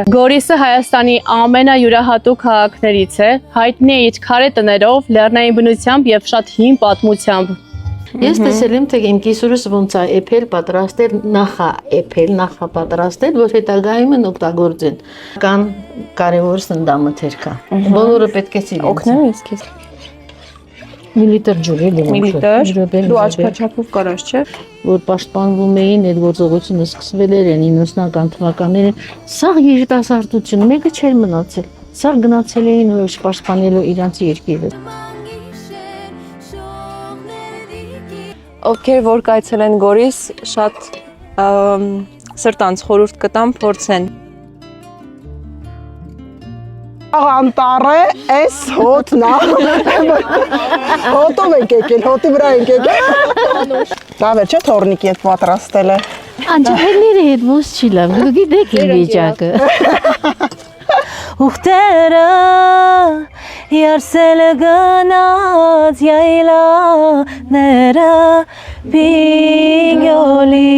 Գորիսը Հայաստանի ամենայուրահատուկ քաղաքներից է, հայտնի է իր քարե տներով, լեռնային բնությամբ եւ շատ հին պատմությամբ։ Ես տեսել եմ, թե իմ կիսուրս ոնց է էփել պատրաստել, նախա պատրաստել, որ հետագայում են օգտագործեն։ Կան կարևոր սննդամթերք է։ Բոլորը պետք է սիրեն։ Օգնեմ ես քեզ։ Միլիտր ջուր էլի։ Միլիտր։ Դու աչքաչափով կարաս, չէ՞։ Որ պաշտպանվում էին այդ գործողությունը սկսվել էր 90-ական թվականներին, սա երիտասարդություն մեկը չէր մնացել։ Սա գնացել էին ոչ պաշտպանելու իրանց երկիրը։ Ովքեր որ կայցել են Գորիս, շատ սրտանց խորհուրդ կտամ փորձեն։ Անտառը էս հոտնա։ Հոտով ենք եկել, հոտի վրա ենք եկել։ Լավ է, չէ՞ թորնիկի հետ պատրաստել է։ Անջահելների հետ ոնց չի լավ, դու գիտեք իմ վիճակը։ Ուխտերը երսել գնաց յայլաները պինգյոլի